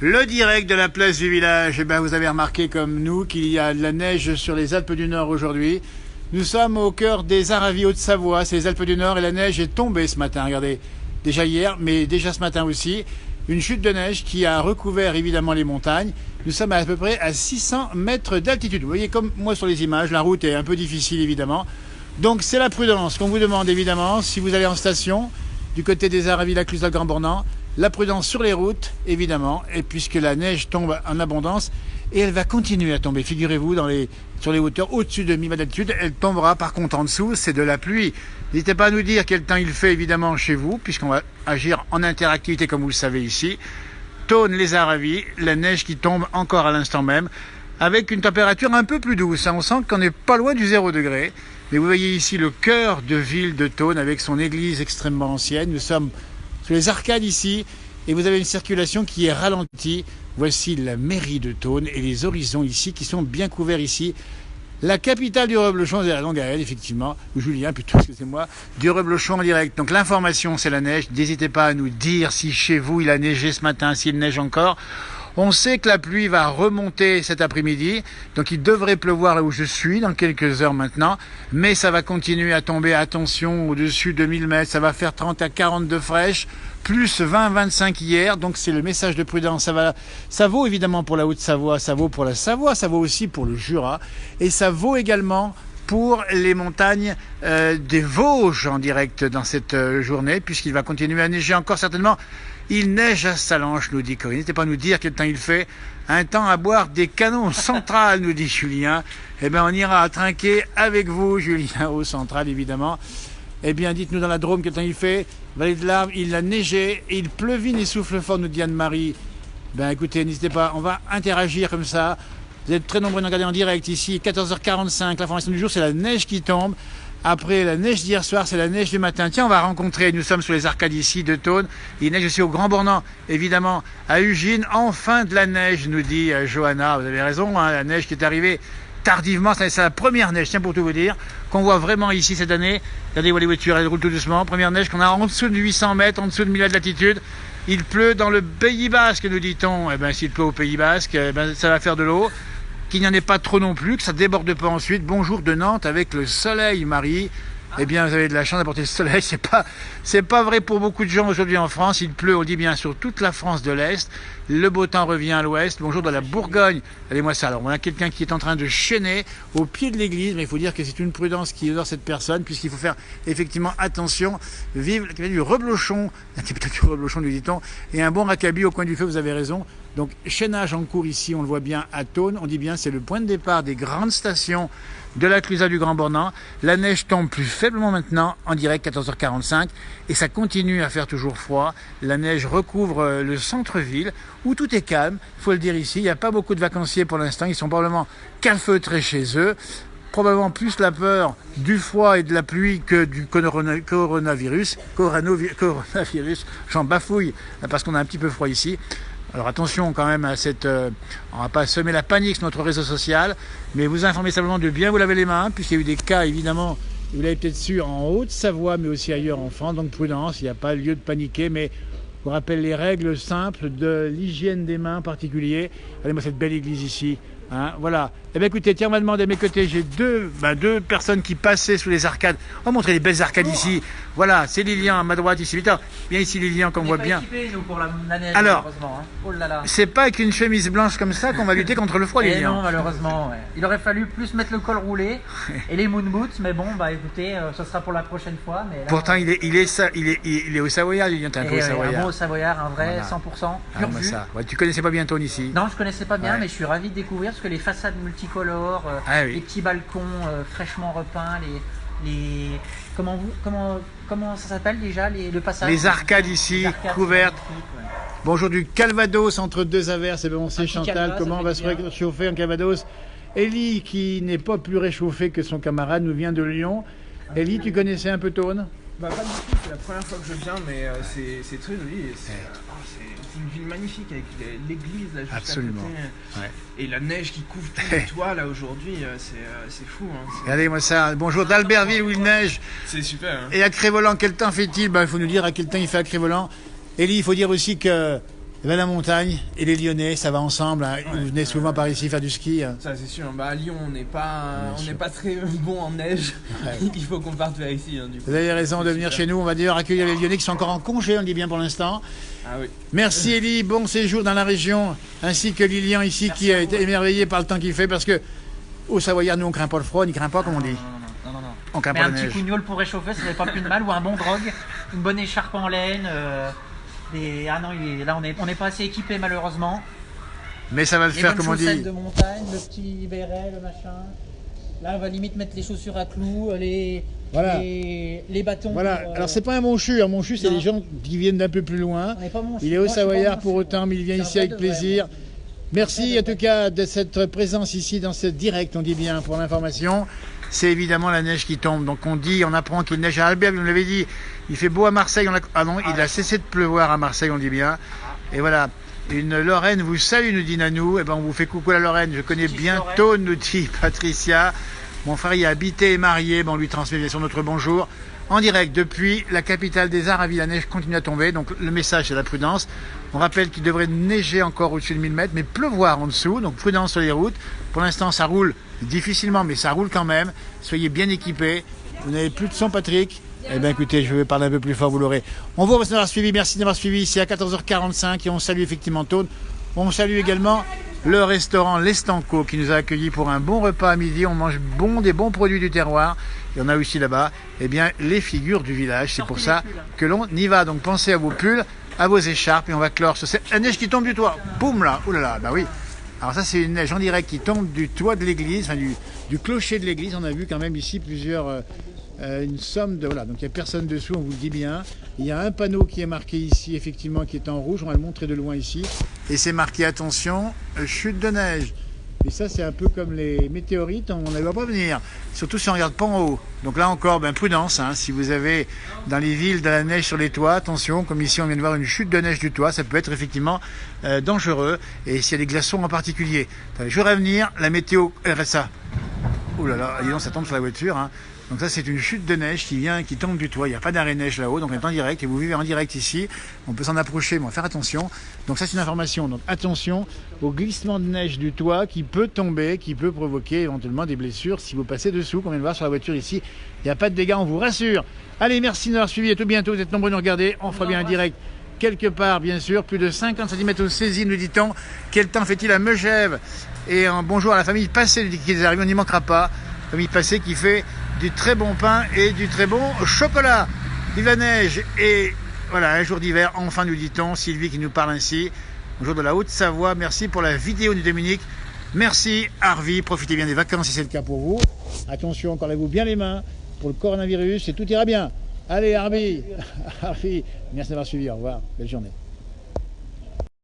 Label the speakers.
Speaker 1: Le direct de la place du village. Eh ben, vous avez remarqué comme nous qu'il y a de la neige sur les Alpes du Nord aujourd'hui. Nous sommes au cœur des Aravis Haute-Savoie, c'est les Alpes du Nord et la neige est tombée ce matin. Regardez, déjà hier, mais déjà ce matin aussi. Une chute de neige qui a recouvert évidemment les montagnes. Nous sommes à peu près à 600 mètres d'altitude. Vous voyez comme moi sur les images, la route est un peu difficile évidemment. Donc c'est la prudence qu'on vous demande évidemment si vous allez en station du côté des Aravis, la Cluse, le Grand Bornand. La prudence sur les routes, évidemment, et puisque la neige tombe en abondance, et elle va continuer à tomber. Figurez-vous, sur les hauteurs au-dessus de 1000 mètres d'altitude, elle tombera par contre en dessous, c'est de la pluie. N'hésitez pas à nous dire quel temps il fait, évidemment, chez vous, puisqu'on va agir en interactivité, comme vous le savez ici. Thônes, les Aravis, la neige qui tombe encore à l'instant même, avec une température un peu plus douce. On sent qu'on n'est pas loin du 0 degré. Mais vous voyez ici le cœur de ville de Thônes, avec son église extrêmement ancienne. Nous sommes sur les arcades ici, et vous avez une circulation qui est ralentie. Voici la mairie de Thônes et les horizons ici qui sont bien couverts ici. La capitale du reblochon, c'est la Longue-Gaëlle, effectivement, ou Julien, plutôt, excusez-moi, du reblochon en direct. Donc l'information, c'est la neige. N'hésitez pas à nous dire si chez vous il a neigé ce matin, s'il neige encore. On sait que la pluie va remonter cet après-midi, donc il devrait pleuvoir là où je suis dans quelques heures maintenant, mais ça va continuer à tomber, attention, au-dessus de 1000 mètres, ça va faire 30 à 40 de fraîche, plus 20-25 hier, donc c'est le message de prudence. Ça vaut évidemment pour la Haute-Savoie, ça vaut pour la Savoie, ça vaut aussi pour le Jura, et ça vaut également pour les montagnes des Vosges en direct dans cette journée, puisqu'il va continuer à neiger encore certainement. Il neige à Salanches, nous dit Corinne. N'hésitez pas à nous dire quel temps il fait. Un temps à boire des canons centrales, nous dit Julien. Eh bien, on ira trinquer avec vous, Julien, au central, évidemment. Eh bien, dites-nous dans la Drôme quel temps il fait. Vallée de l'Arve, il a neigé, et il pleuvine et souffle fort, nous dit Anne-Marie. Ben, écoutez, n'hésitez pas, on va interagir comme ça. Vous êtes très nombreux à nous regarder en direct ici, 14h45. L'information du jour, c'est la neige qui tombe. Après la neige d'hier soir, c'est la neige du matin. Tiens, on va rencontrer, nous sommes sur les arcades ici de Thônes. Il neige aussi au Grand Bornand, évidemment, à Ugine. Enfin de la neige, nous dit Johanna. Vous avez raison, hein, la neige qui est arrivée tardivement. C'est la première neige, tiens, pour tout vous dire, qu'on voit vraiment ici cette année. Regardez, les voitures, elles roulent tout doucement. Première neige qu'on a en dessous de 800 mètres, en dessous de 1000 mètres d'altitude. Il pleut dans le Pays Basque, nous dit-on. Eh bien, s'il pleut au Pays Basque, eh ben, ça va faire de l'eau. Qu'il n'y en ait pas trop non plus, que ça déborde pas ensuite. Bonjour de Nantes avec le soleil, Marie. Eh bien, vous avez de la chance d'apporter le soleil. C'est pas vrai pour beaucoup de gens aujourd'hui en France. Il pleut, on le dit bien, sur toute la France de l'Est. Le beau temps revient à l'Ouest. Bonjour de la Bourgogne. Regardez-moi ça. Alors, on a quelqu'un qui est en train de chaîner au pied de l'église. Mais il faut dire que c'est une prudence qui honore cette personne, puisqu'il faut faire effectivement attention. Vive la capitale du reblochon. La capitale du reblochon, nous dit-on. Et un bon raccabi au coin du feu, vous avez raison. Donc, chaînage en cours ici, on le voit bien à Thônes. On dit bien, c'est le point de départ des grandes stations de la Clusa du Grand Bornand. La neige tombe plus faiblement maintenant, en direct 14h45, et ça continue à faire toujours froid. La neige recouvre le centre-ville, où tout est calme, il faut le dire ici. Il n'y a pas beaucoup de vacanciers pour l'instant, ils sont probablement calfeutrés chez eux. Probablement plus la peur du froid et de la pluie que du coronavirus. J'en bafouille, parce qu'on a un petit peu froid ici. Alors attention quand même à cette... on ne va pas semer la panique sur notre réseau social, mais vous informer simplement de bien vous laver les mains, puisqu'il y a eu des cas évidemment, vous l'avez peut-être su, en Haute-Savoie, mais aussi ailleurs en France, donc prudence, il n'y a pas lieu de paniquer, mais je vous rappelle les règles simples de l'hygiène des mains en particulier. Regardez-moi cette belle église ici. Hein, voilà. Eh bien écoutez, tiens, on m'a demandé à mes côtés, j'ai deux personnes qui passaient sous les arcades. On va montrer les belles arcades ici. Voilà, c'est Lilian à ma droite ici. Putain, bien ici Lilian qu'on voit bien.
Speaker 2: Équipés, nous, pour la neige,
Speaker 1: alors,
Speaker 2: malheureusement, hein. Oh là là.
Speaker 1: C'est pas avec une chemise blanche comme ça qu'on va lutter contre le froid, Lilian.
Speaker 2: Non, malheureusement. Ouais. Il aurait fallu plus mettre le col roulé et les moon boots, mais bon, bah écoutez, ce sera pour la prochaine fois. Mais là,
Speaker 1: pourtant, il est au Savoyard, Lilian, t'es un peu au Savoyard.
Speaker 2: Un mot au Savoyard, un vrai,
Speaker 1: voilà.
Speaker 2: 100%. Pur jus.
Speaker 1: Ouais, tu connaissais pas bien Thônes ici?
Speaker 2: Non, je connaissais pas bien,
Speaker 1: ouais.
Speaker 2: Mais je suis ravi de découvrir parce que les façades multicolores,
Speaker 1: oui.
Speaker 2: les petits balcons fraîchement repeints, comment ça s'appelle déjà le passage?
Speaker 1: Les arcades ici,
Speaker 2: les arcades
Speaker 1: couvertes.
Speaker 2: Ouais.
Speaker 1: Bonjour du Calvados entre deux averses. Et bien on sait Chantal
Speaker 2: Calva,
Speaker 1: comment on va se réchauffer en Calvados. Ellie, qui n'est pas plus réchauffée que son camarade, nous vient de Lyon. Ellie, tu connaissais un peu Thônes?
Speaker 3: Bah pas du tout, c'est la première fois que je viens, mais c'est très joli. C'est une ville magnifique avec l'église là juste
Speaker 1: absolument.
Speaker 3: À côté.
Speaker 1: Ouais.
Speaker 3: Et la neige qui couvre tous les toits là aujourd'hui, c'est fou. Hein.
Speaker 1: Regardez-moi ça. Bonjour d'Albertville où il neige.
Speaker 3: C'est super. Hein.
Speaker 1: Et à Crévolan, quel temps fait-il? Il faut nous dire à quel temps il fait à Crévolan. Ellie, il faut dire aussi que Eh ben, la montagne et les Lyonnais, ça va ensemble. Hein. Vous venez souvent par ici faire du ski. Hein.
Speaker 3: Ça c'est sûr. Bah à Lyon on n'est pas très bon en neige. Ouais. Il faut qu'on parte vers ici. Hein, du coup.
Speaker 1: Vous avez raison de venir chez nous. On va d'ailleurs accueillir les Lyonnais qui sont encore en congé, on le dit bien pour l'instant.
Speaker 3: Ah oui.
Speaker 1: Merci Élie, bon séjour dans la région, ainsi que Lilian ici. Merci qui a été émerveillé par le temps qu'il fait, parce que au Savoyard, nous on craint pas le froid, on n'y craint pas comme on dit.
Speaker 2: Non.
Speaker 1: On craint
Speaker 2: mais
Speaker 1: pas
Speaker 2: un
Speaker 1: la
Speaker 2: petit
Speaker 1: neige.
Speaker 2: cougnol pour réchauffer, ça n'est pas plus de mal, ou un bon drogue, une bonne écharpe en laine. Ah non, là on n'est pas assez équipé malheureusement.
Speaker 1: Mais ça va le faire comme on dit.
Speaker 2: De montagne, le petit béret, le machin. Là on va limite mettre les chaussures à clous, les bâtons.
Speaker 1: Voilà, alors c'est pas un Monchu, un Monchu c'est les gens qui viennent d'un peu plus loin. Il est au Savoyard pour autant, mais il vient ici avec plaisir. Merci en tout cas de cette présence ici dans ce direct, on dit bien pour l'information. C'est évidemment la neige qui tombe, donc on apprend qu'il neige à Albert, vous nous l'avez dit, il fait beau à Marseille, ah non, il a cessé de pleuvoir à Marseille, on dit bien. Et voilà, une Lorraine vous salue, nous dit Nanou, et ben on vous fait coucou la Lorraine, je connais bientôt, nous dit Patricia. Mon frère y a habité et marié, on lui transmet bien sûr notre bonjour. En direct depuis la capitale des Arts à Ville, la neige continue à tomber, donc le message c'est la prudence. On rappelle qu'il devrait neiger encore au-dessus de 1000 mètres, mais pleuvoir en dessous, donc prudence sur les routes. Pour l'instant ça roule difficilement, mais ça roule quand même. Soyez bien équipés. Vous n'avez plus de son, Patrick? Eh bien écoutez, je vais parler un peu plus fort, vous l'aurez. On vous remercie d'avoir suivi, merci d'avoir suivi ici à 14h45 et on salue effectivement Tone. On salue également le restaurant L'Estanco qui nous a accueillis pour un bon repas à midi. On mange des bons produits du terroir. Il y en a aussi là-bas. Eh bien, les figures du village. C'est pour ça que l'on y va. Donc, pensez à vos pulls, à vos écharpes. Et on va clore sur la neige qui tombe du toit. Boum là. Ouh là là. Bah oui. Alors ça, c'est une neige en direct qui tombe du toit de l'église, enfin du clocher de l'église. On a vu quand même ici une somme de... Voilà, donc il n'y a personne dessous, on vous le dit bien. Il y a un panneau qui est marqué ici, effectivement, qui est en rouge. On va le montrer de loin ici. Et c'est marqué, attention, chute de neige. Et ça, c'est un peu comme les météorites, on ne les voit pas venir. Surtout si on ne regarde pas en haut. Donc là encore, prudence. Hein, si vous avez dans les villes de la neige sur les toits, attention, comme ici on vient de voir une chute de neige du toit, ça peut être effectivement dangereux. Et s'il y a des glaçons en particulier. Jour à venir, la météo RSA. Ouh là là, dis donc, ça tombe sur la voiture. Hein. Donc ça, c'est une chute de neige qui tombe du toit. Il n'y a pas d'arrêt neige là-haut, donc on est en direct et vous vivez en direct ici. On peut s'en approcher, mais on va faire attention. Donc ça, c'est une information. Donc attention au glissement de neige du toit qui peut tomber, qui peut provoquer éventuellement des blessures si vous passez dessous. Comme on vient de voir sur la voiture ici, il n'y a pas de dégâts, on vous rassure. Allez, merci de nous avoir suivis. À tout bientôt. Vous êtes nombreux à nous regarder. On fera bien un direct quelque part, bien sûr. Plus de 50 cm au saisi, nous dit-on. Quel temps fait-il à Megève? Et un bonjour à la famille Passé qui est arrivée, on n'y manquera pas. Famille Passé qui fait du très bon pain et du très bon chocolat. Vive la neige et voilà, un jour d'hiver, enfin nous dit-on. Sylvie qui nous parle ainsi. Un jour de la Haute-Savoie. Merci pour la vidéo du Dominique. Merci Harvey, profitez bien des vacances si c'est le cas pour vous. Attention, encore lavez-vous bien les mains pour le coronavirus et tout ira bien. Allez Harvey, Harvey, merci d'avoir suivi, au revoir, belle journée.